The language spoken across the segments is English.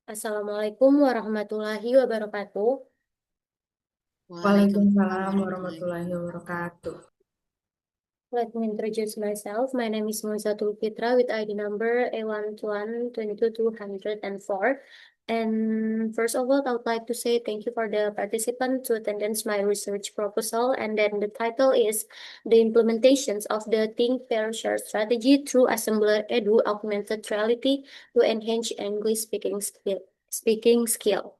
Assalamualaikum warahmatullahi wabarakatuh. Waalaikumsalam Waalaikumsalam warahmatullahi warahmatullahi wabarakatuh. Let me introduce myself. My name is Mauizatul with ID number A1122204. And first of all, I would like to say thank you for the participant to attendance my research proposal. And then the title is The Implementations of the Think, Pair, Share Strategy through Assembler Edu Augmented Reality to Enhance English Speaking skill.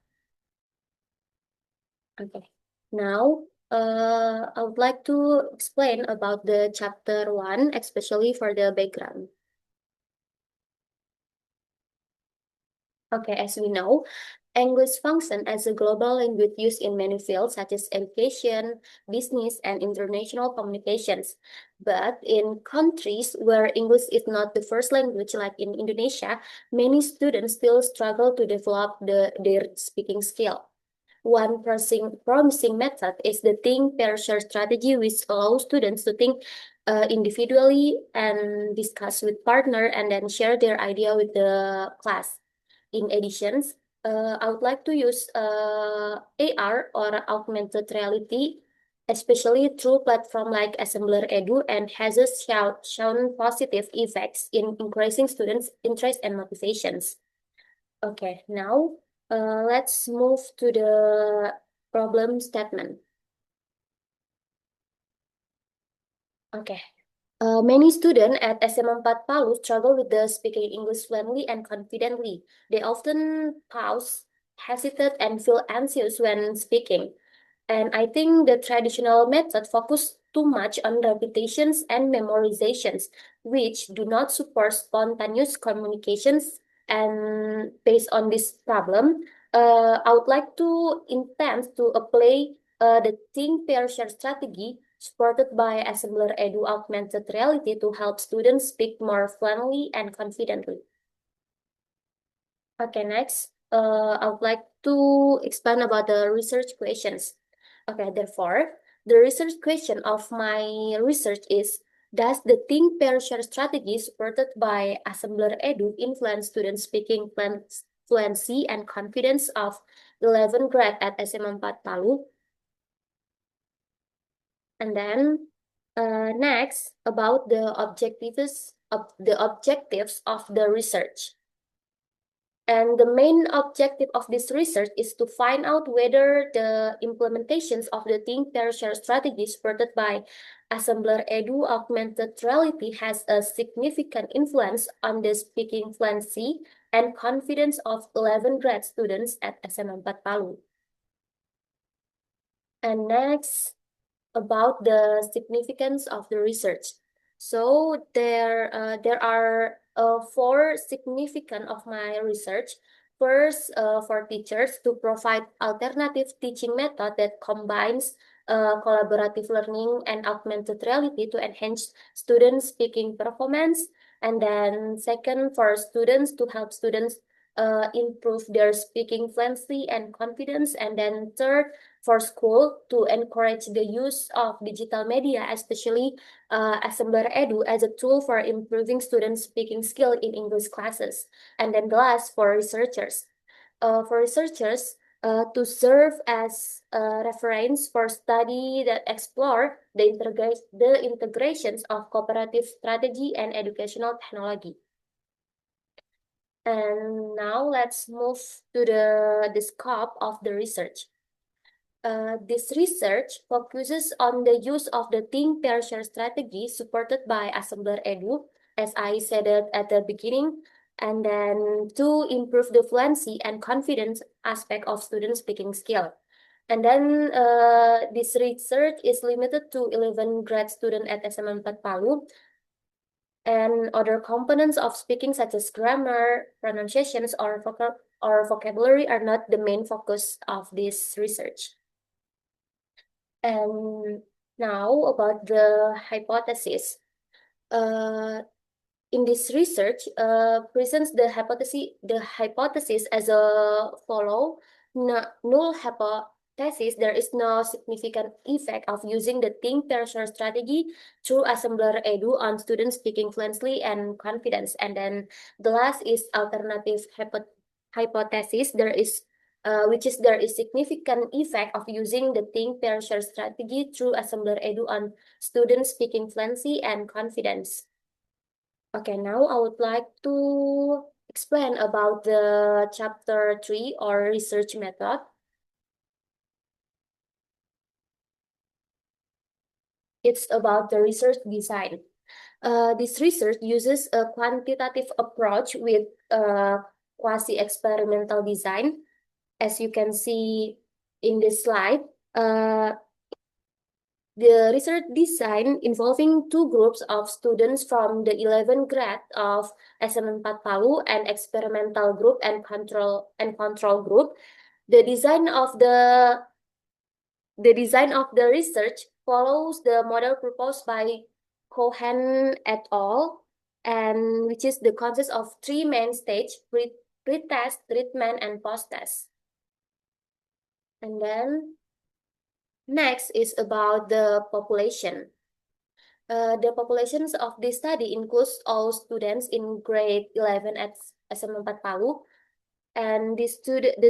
Okay. Now, I would like to explain about the chapter one, especially for the background. Okay, as we know, English function as a global language used in many fields such as education, business, and international communications. But in countries where English is not the first language, like in Indonesia, many students still struggle to develop their speaking skill. One promising method is the think, pair, share strategy, which allows students to think individually and discuss with partner and then share their idea with the class. In addition, I would like to use AR or augmented reality, especially through platform like Assembler Edu, and has shown positive effects in increasing students' interest and motivations. Okay, now let's move to the problem statement. Okay. Many students at SM4 Palu struggle with the speaking English fluently and confidently. They often pause, hesitate, and feel anxious when speaking. And I think the traditional method focus too much on repetitions and memorizations, which do not support spontaneous communications. And based on this problem, I would like to intend to apply the think pair share strategy supported by Assembler Edu augmented reality to help students speak more fluently and confidently. Okay, next, I would like to explain about the research questions. Okay, therefore, the research question of my research is, does the think, pair, share strategy supported by Assembler Edu influence students speaking fluency and confidence of 11th grade at SM4 Palu? And then next, about the objectives of the research. And the main objective of this research is to find out whether the implementations of the think, pair, share strategy supported by Assembler Edu augmented reality has a significant influence on the speaking fluency and confidence of 11th grade students at SM4 Palu. And next, about the significance of the research. So there are four significant of my research. First, for teachers to provide alternative teaching method that combines collaborative learning and augmented reality to enhance students' speaking performance. And then second, for students to help students improve their speaking fluency and confidence. And then third, for school to encourage the use of digital media, especially Assembler Edu as a tool for improving students' speaking skill in English classes. And then the last, for researchers to serve as a reference for study that explore the integrations of cooperative strategy and educational technology. And now let's move to the scope of the research. This research focuses on the use of the think, pair, share strategy supported by Assembler Edu, as I said it at the beginning, and then to improve the fluency and confidence aspect of student speaking skill. And then this research is limited to 11 grad student at SM4 Palu, and other components of speaking such as grammar, pronunciations, or vocabulary are not the main focus of this research. And now about the hypothesis. In this research, presents the hypothesis as a follow. Null hypothesis, there is no significant effect of using the think pair share strategy through Assembler Edu on students speaking fluently and confidence. And then the last is alternative hypothesis, there is significant effect of using the think pair share strategy through assembler edu on student speaking fluency and confidence. Okay, now I would like to explain about the chapter 3 or research method. It's about the research design. This research uses a quantitative approach with quasi-experimental design. As you can see in this slide, the research design involving two groups of students from the 11th grade of SM4 Palu and experimental group and control group. The design of the research follows the model proposed by Cohen et al., and which is the consists of three main stages: pre-test, treatment, and post-test. And then next is about the population. The populations of this study includes all students in grade 11 at SM4 Palu, and the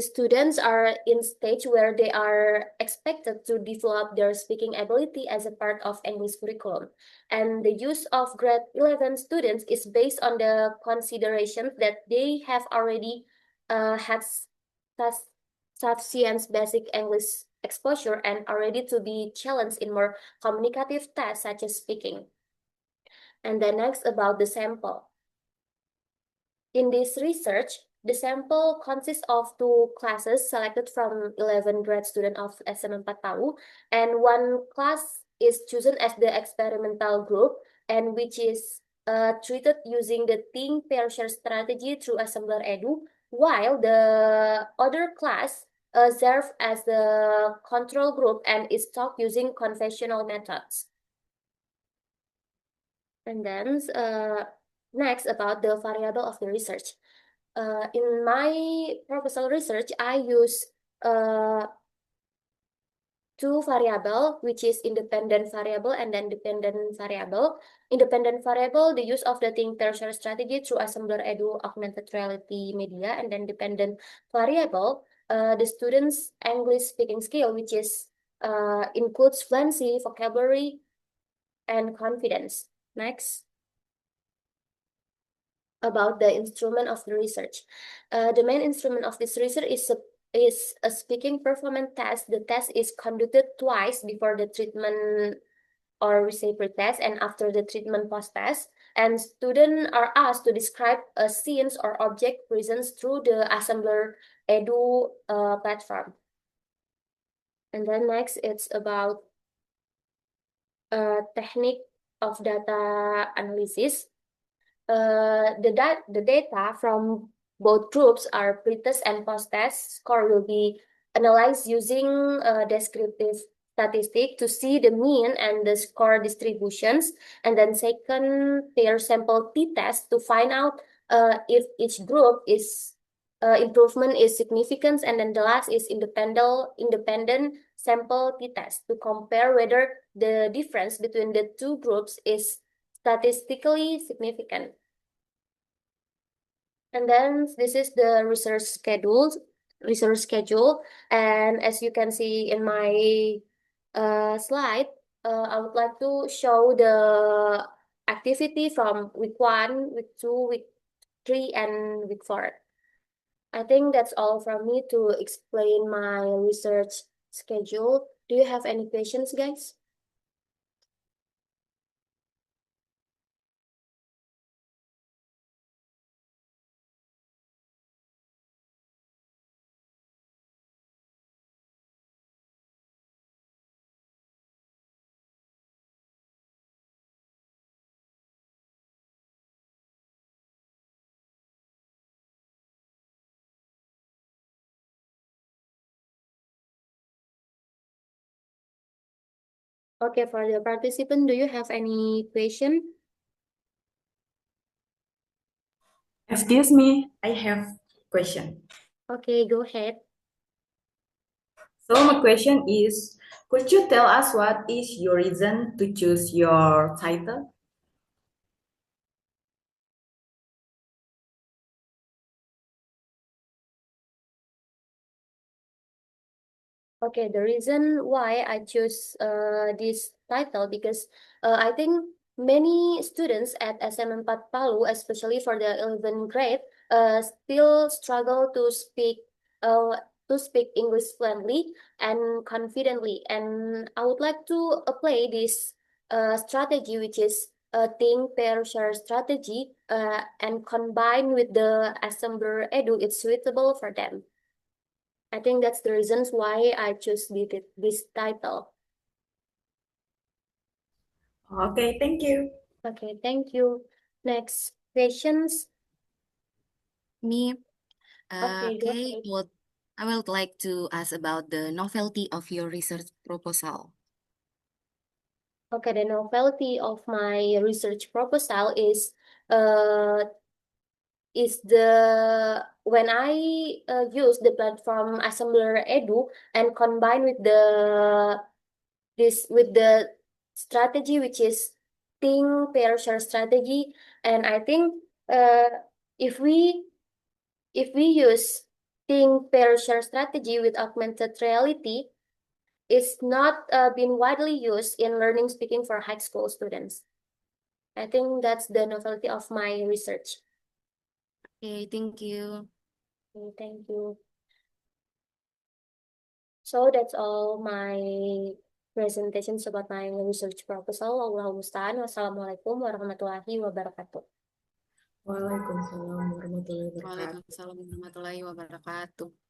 students are in stage where they are expected to develop their speaking ability as a part of English curriculum. And the use of grade 11 students is based on the consideration that they have already had sufficient basic English exposure and are ready to be challenged in more communicative tasks such as speaking. And then next about the sample. In this research, the sample consists of two classes selected from 11 grad students of SM4 Palu, and one class is chosen as the experimental group, and which is treated using the think pair share strategy through assembler edu, while the other class serves as the control group and is taught using conventional methods. And then next about the variable of the research. In my proposal research, I use two variable, which is independent variable and then dependent variable. Independent variable, the use of the think pair share strategy through assembler edu augmented reality media, and then dependent variable, the student's English speaking skill, which is includes fluency, vocabulary, and confidence. Next, about the instrument of the research. The main instrument of this research is a speaking performance test. The test is conducted twice before the treatment, or we say pre-test, and after the treatment post-test. And students are asked to describe a scenes or object presents through the assembler edu platform. And then next, it's about technique of data analysis. The data from both groups are pre-test and post-test. Score will be analyzed using descriptive statistic to see the mean and the score distributions, and then second pair sample t-test to find out if each group is improvement is significant, and then the last is independent sample t-test to compare whether the difference between the two groups is statistically significant. And then this is the research schedule. And as you can see in my slide, I would like to show the activity from week 1, week 2, week 3, and week 4. I think that's all from me to explain my research schedule. Do you have any questions, guys? Okay, for the participant, do you have any question? Excuse me, I have question. Okay, go ahead. So my question is, could you tell us what is your reason to choose your title? Okay, the reason why I choose this title because I think many students at SM4 Palu, especially for the 11th grade, still struggle to speak English fluently and confidently. And I would like to apply this strategy, which is a think, pair, share strategy, and combine with the Assembler Edu, it's suitable for them. I think that's the reasons why I choose this title. Okay, thank you. Okay, thank you. Next questions. Me, Okay, go okay, ahead. I would like to ask about the novelty of your research proposal. Okay, the novelty of my research proposal uh is the when I use the platform Assembler Edu and combine with the strategy which is think pair share strategy, and I think if we use think pair share strategy with augmented reality, it's not been widely used in learning speaking for high school students. I think that's the novelty of my research. Okay, thank you. Okay, thank you. So that's all my presentations about my research proposal. Allahumma musta'an. Wassalamualaikum warahmatullahi wabarakatuh. Waalaikumsalam warahmatullahi wabarakatuh. Waalaikumsalam warahmatullahi wabarakatuh.